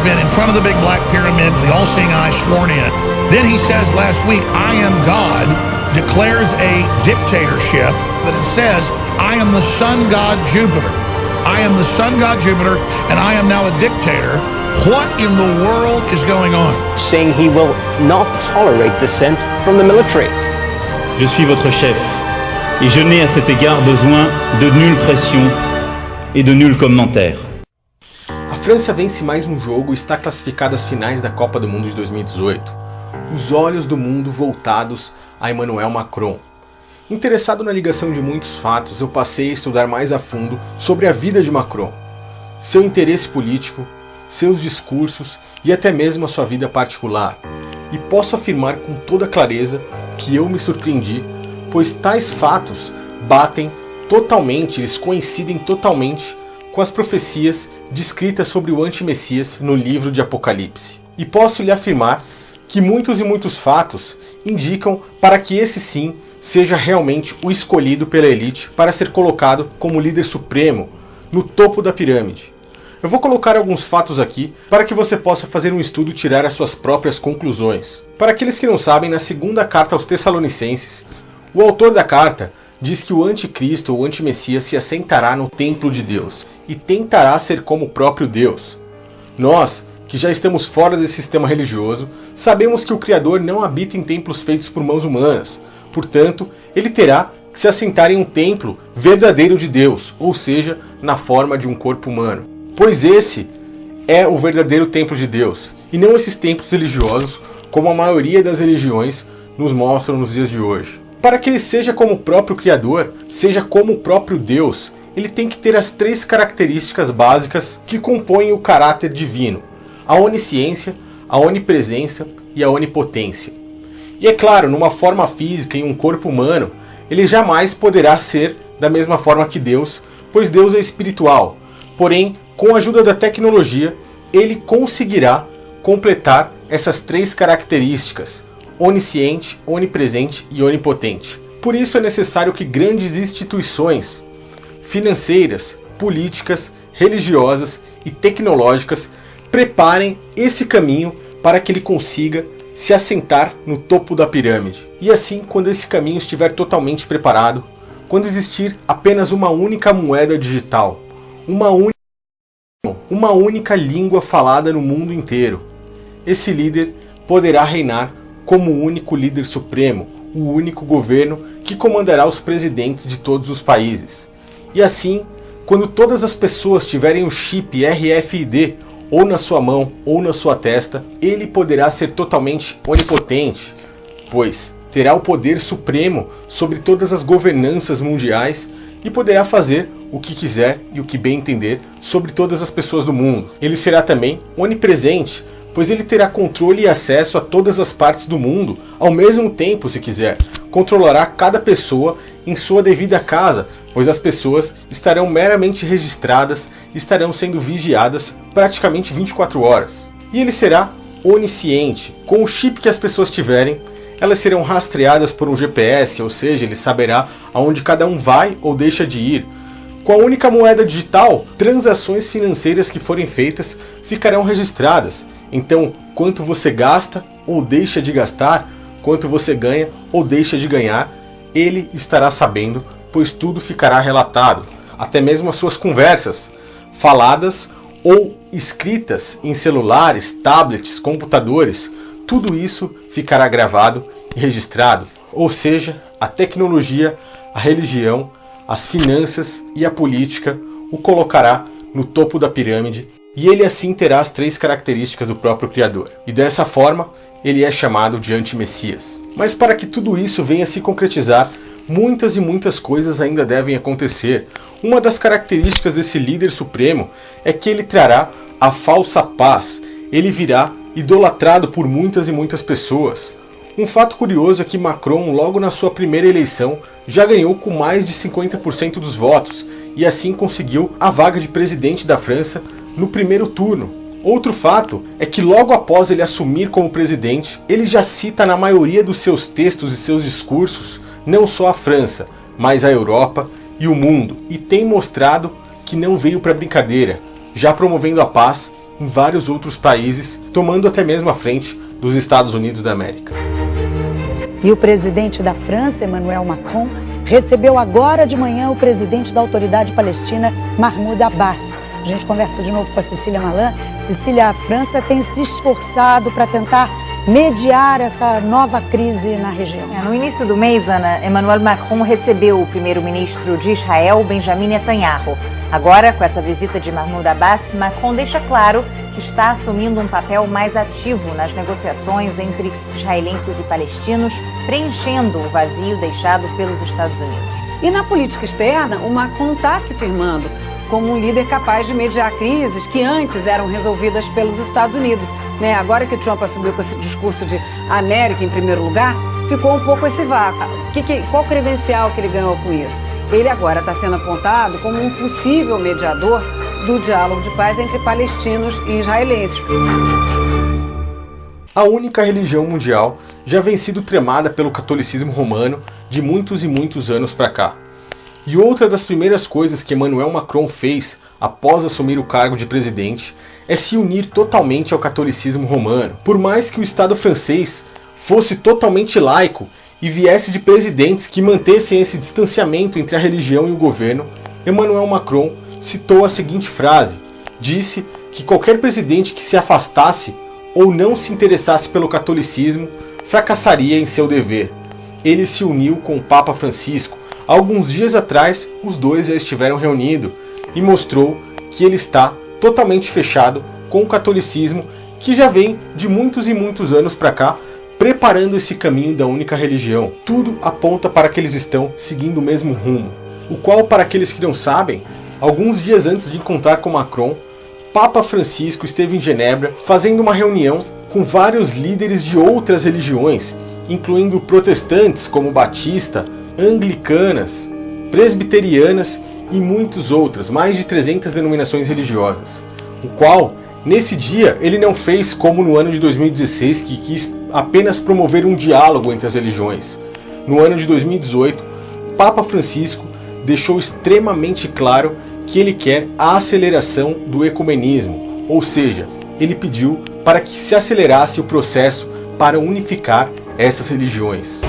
been in front of the big black pyramid, the all-seeing eye sworn in. Then he says last week, I am God, declares a dictatorship that it says, I am the sun god Jupiter. I am the sun god Jupiter, and I am now a dictator. What in the world is going on? Saying he will not tolerate dissent from the military. Je suis votre chef, et je n'ai à cet égard besoin de nulle pression et de nul commentaire. A França vence mais um jogo e está classificada às finais da Copa do Mundo de 2018. Os olhos do mundo voltados a Emmanuel Macron. Interessado na ligação de muitos fatos, eu passei a estudar mais a fundo sobre a vida de Macron, seu interesse político, seus discursos e até mesmo a sua vida particular. E posso afirmar com toda clareza que eu me surpreendi, pois tais fatos batem totalmente, eles coincidem totalmente com as profecias descritas sobre o anti-messias no livro de Apocalipse. E posso lhe afirmar que muitos e muitos fatos indicam para que esse sim seja realmente o escolhido pela elite para ser colocado como líder supremo no topo da pirâmide. Eu vou colocar alguns fatos aqui para que você possa fazer um estudo e tirar as suas próprias conclusões. Para aqueles que não sabem, na segunda carta aos Tessalonicenses, o autor da carta diz que o anticristo ou antimessias se assentará no templo de Deus e tentará ser como o próprio Deus. Nós, que já estamos fora desse sistema religioso, sabemos que o Criador não habita em templos feitos por mãos humanas. Portanto, ele terá que se assentar em um templo verdadeiro de Deus, ou seja, na forma de um corpo humano. Pois esse é o verdadeiro templo de Deus, e não esses templos religiosos, como a maioria das religiões nos mostram nos dias de hoje. Para que ele seja como o próprio Criador, seja como o próprio Deus, ele tem que ter as três características básicas que compõem o caráter divino: a onisciência, a onipresença e a onipotência. E é claro, numa forma física, em um corpo humano, ele jamais poderá ser da mesma forma que Deus, pois Deus é espiritual. Porém, com a ajuda da tecnologia, ele conseguirá completar essas três características: onisciente, onipresente e onipotente. Por isso é necessário que grandes instituições financeiras, políticas, religiosas e tecnológicas preparem esse caminho para que ele consiga se assentar no topo da pirâmide. E assim, quando esse caminho estiver totalmente preparado, quando existir apenas uma única moeda digital, uma única língua falada no mundo inteiro, esse líder poderá reinar como o único líder supremo, o único governo que comandará os presidentes de todos os países. E assim, quando todas as pessoas tiverem o chip RFID ou na sua mão ou na sua testa, ele poderá ser totalmente onipotente, pois terá o poder supremo sobre todas as governanças mundiais e poderá fazer o que quiser e o que bem entender sobre todas as pessoas do mundo. Ele será também onipresente, pois ele terá controle e acesso a todas as partes do mundo ao mesmo tempo, se quiser. Controlará cada pessoa em sua devida casa, pois as pessoas estarão meramente registradas e estarão sendo vigiadas praticamente 24 horas. E ele será onisciente. Com o chip que as pessoas tiverem, elas serão rastreadas por um GPS, ou seja, ele saberá aonde cada um vai ou deixa de ir. Com a única moeda digital, transações financeiras que forem feitas ficarão registradas. Então, quanto você gasta ou deixa de gastar, quanto você ganha ou deixa de ganhar, ele estará sabendo, pois tudo ficará relatado. Até mesmo as suas conversas, faladas ou escritas em celulares, tablets, computadores, tudo isso ficará gravado e registrado. Ou seja, a tecnologia, a religião, as finanças e a política o colocará no topo da pirâmide, e ele assim terá as três características do próprio Criador. E dessa forma, ele é chamado de anti-messias. Mas para que tudo isso venha se concretizar, muitas e muitas coisas ainda devem acontecer. Uma das características desse líder supremo é que ele trará a falsa paz. Ele virá idolatrado por muitas e muitas pessoas. Um fato curioso é que Macron, logo na sua primeira eleição, já ganhou com mais de 50% dos votos e assim conseguiu a vaga de presidente da França no primeiro turno. Outro fato é que logo após ele assumir como presidente, ele já cita na maioria dos seus textos e seus discursos não só a França, mas a Europa e o mundo, e tem mostrado que não veio para brincadeira, já promovendo a paz em vários outros países, tomando até mesmo a frente dos Estados Unidos da América. E o presidente da França, Emmanuel Macron, recebeu agora de manhã o presidente da Autoridade Palestina, Mahmoud Abbas. A gente conversa de novo com a Cecília Malan. Cecília, a França tem se esforçado para tentar mediar essa nova crise na região. No início do mês, Ana, Emmanuel Macron recebeu o primeiro-ministro de Israel, Benjamin Netanyahu. Agora, com essa visita de Mahmoud Abbas, Macron deixa claro que está assumindo um papel mais ativo nas negociações entre israelenses e palestinos, preenchendo o vazio deixado pelos Estados Unidos. E na política externa, o Macron está se firmando como um líder capaz de mediar crises que antes eram resolvidas pelos Estados Unidos. Agora que o Trump assumiu com esse discurso de América em primeiro lugar, ficou um pouco esse vácuo. Qual credencial que ele ganhou com isso? Ele agora está sendo apontado como um possível mediador do diálogo de paz entre palestinos e israelenses. A única religião mundial já vem sido tremada pelo catolicismo romano de muitos e muitos anos para cá. E outra das primeiras coisas que Emmanuel Macron fez após assumir o cargo de presidente é se unir totalmente ao catolicismo romano. Por mais que o Estado francês fosse totalmente laico e viesse de presidentes que mantessem esse distanciamento entre a religião e o governo, Emmanuel Macron citou a seguinte frase: disse que qualquer presidente que se afastasse ou não se interessasse pelo catolicismo fracassaria em seu dever. Ele se uniu com o Papa Francisco. Alguns dias atrás, os dois já estiveram reunidos e mostrou que ele está totalmente fechado com o catolicismo, que já vem de muitos e muitos anos para cá, preparando esse caminho da única religião. Tudo aponta para que eles estão seguindo o mesmo rumo, o qual, para aqueles que não sabem, alguns dias antes de encontrar com Macron, Papa Francisco esteve em Genebra fazendo uma reunião com vários líderes de outras religiões, incluindo protestantes como Batista, anglicanas, presbiterianas e muitas outras, mais de 300 denominações religiosas, o qual, nesse dia, ele não fez como no ano de 2016, que quis apenas promover um diálogo entre as religiões. No ano de 2018, Papa Francisco deixou extremamente claro que ele quer a aceleração do ecumenismo, ou seja, ele pediu para que se acelerasse o processo para unificar essas religiões.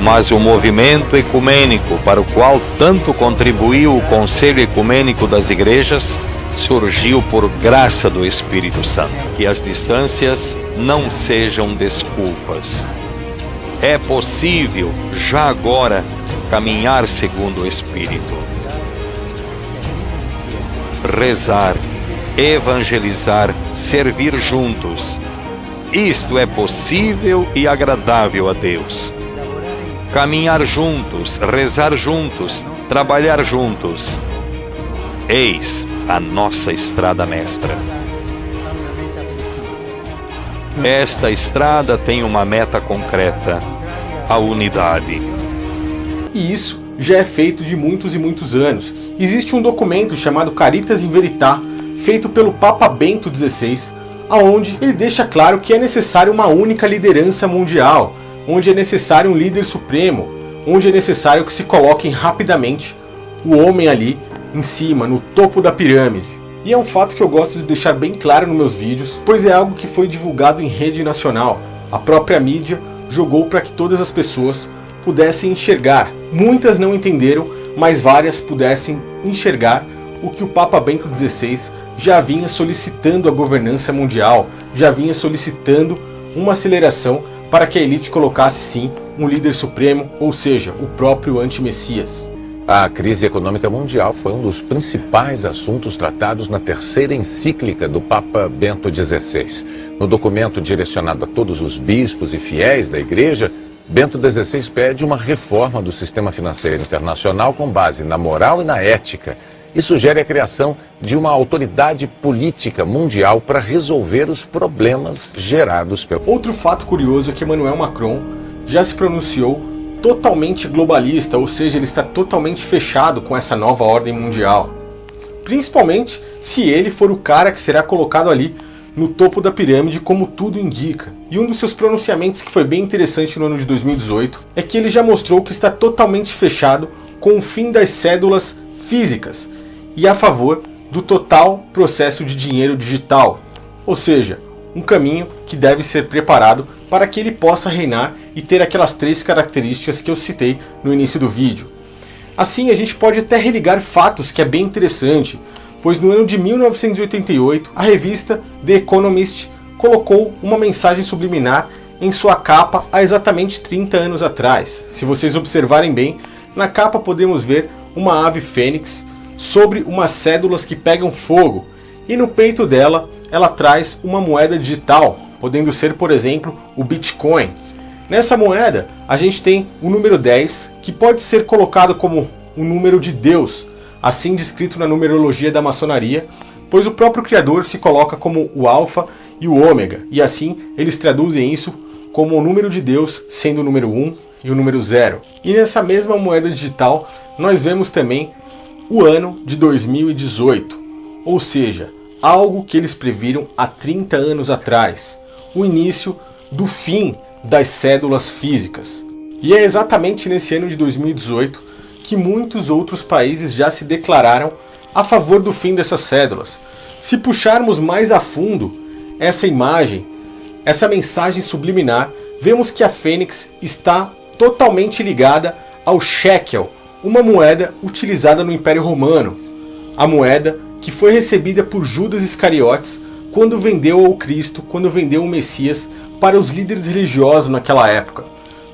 Mas o movimento ecumênico para o qual tanto contribuiu o Conselho Ecumênico das Igrejas surgiu por graça do Espírito Santo. Que as distâncias não sejam desculpas. É possível, já agora, caminhar segundo o Espírito. Rezar, evangelizar, servir juntos. Isto é possível e agradável a Deus. Caminhar juntos, rezar juntos, trabalhar juntos. Eis a nossa estrada mestra. Esta estrada tem uma meta concreta: a unidade. E isso já é feito de muitos e muitos anos. Existe um documento chamado Caritas in Veritate, feito pelo Papa Bento XVI, onde ele deixa claro que é necessário uma única liderança mundial, onde é necessário um líder supremo, onde é necessário que se coloquem rapidamente o homem ali em cima, no topo da pirâmide. E é um fato que eu gosto de deixar bem claro nos meus vídeos, pois é algo que foi divulgado em rede nacional. A própria mídia jogou para que todas as pessoas pudessem enxergar. Muitas não entenderam, mas várias pudessem enxergar o que o Papa Bento XVI já vinha solicitando à governança mundial, já vinha solicitando uma aceleração para que a elite colocasse sim um líder supremo, ou seja, o próprio anti-messias. A crise econômica mundial foi um dos principais assuntos tratados na terceira encíclica do Papa Bento XVI. No documento direcionado a todos os bispos e fiéis da Igreja, Bento XVI pede uma reforma do sistema financeiro internacional com base na moral e na ética e sugere a criação de uma autoridade política mundial para resolver os problemas gerados pelo... Outro fato curioso é que Emmanuel Macron já se pronunciou totalmente globalista, ou seja, ele está totalmente fechado com essa nova ordem mundial. Principalmente se ele for o cara que será colocado ali no topo da pirâmide, como tudo indica. E um dos seus pronunciamentos que foi bem interessante no ano de 2018 é que ele já mostrou que está totalmente fechado com o fim das cédulas físicas e a favor do total processo de dinheiro digital, ou seja, um caminho que deve ser preparado para que ele possa reinar e ter aquelas 3 características que eu citei no início do vídeo. Assim, a gente pode até religar fatos que é bem interessante, pois no ano de 1988, a revista The Economist colocou uma mensagem subliminar em sua capa há exatamente 30 anos atrás. Se vocês observarem bem, na capa podemos ver uma ave fênix sobre umas cédulas que pegam fogo, e no peito dela ela traz uma moeda digital, podendo ser, por exemplo, o Bitcoin. Nessa moeda a gente tem o número 10, que pode ser colocado como o número de Deus, assim descrito na numerologia da maçonaria, pois o próprio criador se coloca como o alfa e o ômega, e assim eles traduzem isso como o número de Deus sendo o número 1 e o número 0. E nessa mesma moeda digital nós vemos também o ano de 2018, ou seja, algo que eles previram há 30 anos atrás, o início do fim das cédulas físicas. E é exatamente nesse ano de 2018 que muitos outros países já se declararam a favor do fim dessas cédulas. Se puxarmos mais a fundo essa imagem, essa mensagem subliminar, vemos que a fênix está totalmente ligada ao shekel, uma moeda utilizada no Império Romano, a moeda que foi recebida por Judas Iscariotes quando vendeu ao Cristo, quando vendeu o Messias para os líderes religiosos naquela época.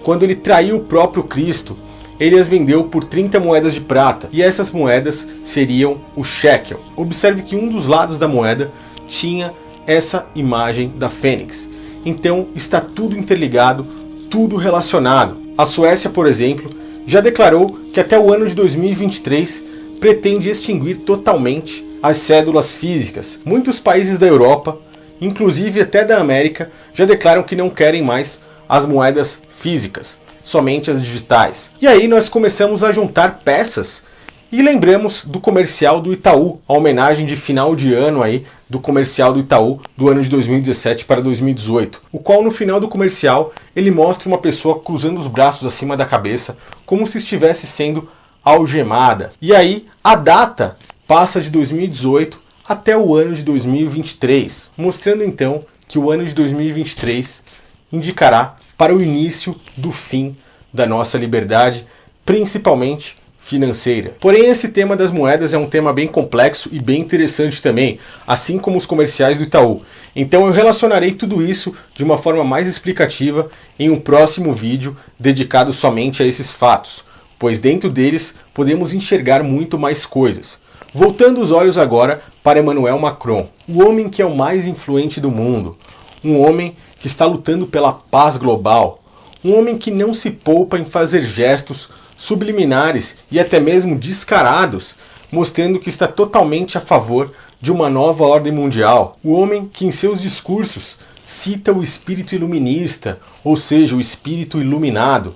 Quando ele traiu o próprio Cristo, ele as vendeu por 30 moedas de prata, e essas moedas seriam o shekel. Observe que um dos lados da moeda tinha essa imagem da fênix. Então está tudo interligado, tudo relacionado. A Suécia, por exemplo, já declarou que até o ano de 2023 pretende extinguir totalmente as cédulas físicas. Muitos países da Europa, inclusive até da América, já declaram que não querem mais as moedas físicas, somente as digitais. E aí nós começamos a juntar peças e lembramos do comercial do Itaú, a homenagem de final de ano aí do comercial do Itaú do ano de 2017 para 2018, o qual no final do comercial ele mostra uma pessoa cruzando os braços acima da cabeça como se estivesse sendo algemada. E aí a data passa de 2018 até o ano de 2023, mostrando então que o ano de 2023 indicará para o início do fim da nossa liberdade, principalmente financeira. Porém, esse tema das moedas é um tema bem complexo e bem interessante também, assim como os comerciais do Itaú. Então eu relacionarei tudo isso de uma forma mais explicativa em um próximo vídeo dedicado somente a esses fatos, pois dentro deles podemos enxergar muito mais coisas. Voltando os olhos agora para Emmanuel Macron, o homem que é o mais influente do mundo, um homem que está lutando pela paz global, um homem que não se poupa em fazer gestos subliminares e até mesmo descarados, mostrando que está totalmente a favor de uma nova ordem mundial. O homem que em seus discursos cita o espírito iluminista, ou seja, o espírito iluminado.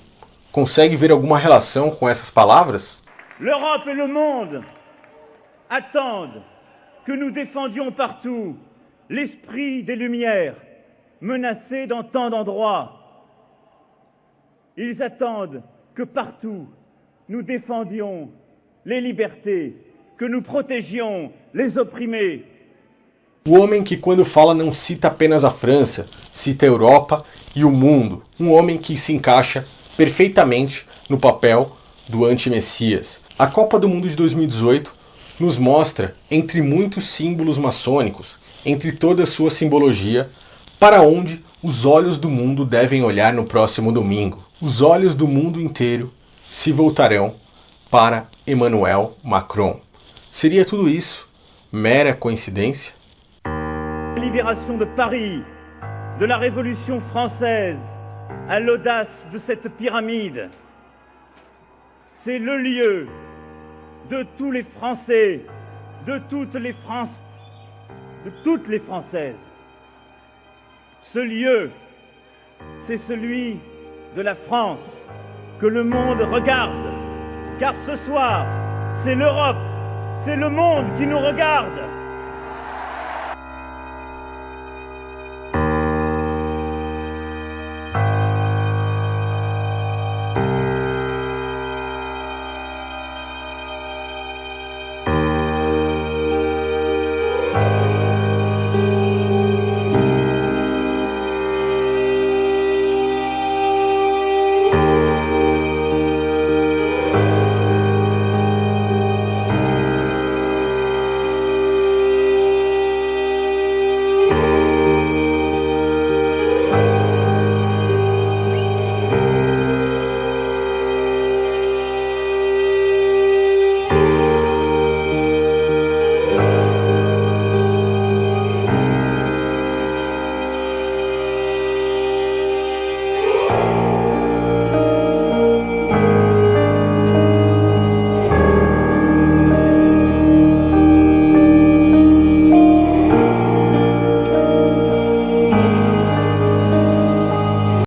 Consegue ver alguma relação com essas palavras? L'Europe et le monde attendent que nous défendions partout l'esprit des Lumières, menacé dans tant d'endroits. Ils attendent que partout nous défendions les libertés, que nous protégions les opprimés. O homem que quando fala não cita apenas a França, cita a Europa e o mundo. Um homem que se encaixa perfeitamente no papel do anti-messias. A Copa do Mundo de 2018 nos mostra, entre muitos símbolos maçônicos, entre toda a sua simbologia, para onde os olhos do mundo devem olhar no próximo domingo. Os olhos do mundo inteiro se voltarão para Emmanuel Macron. Seria tudo isso mera coincidência? La libération de Paris, de la Révolution française, à l'audace de cette pyramide. C'est le lieu de tous les Français, de toutes les Françaises. Ce lieu, c'est celui de la France que le monde regarde, car ce soir, c'est l'Europe, c'est le monde qui nous regarde.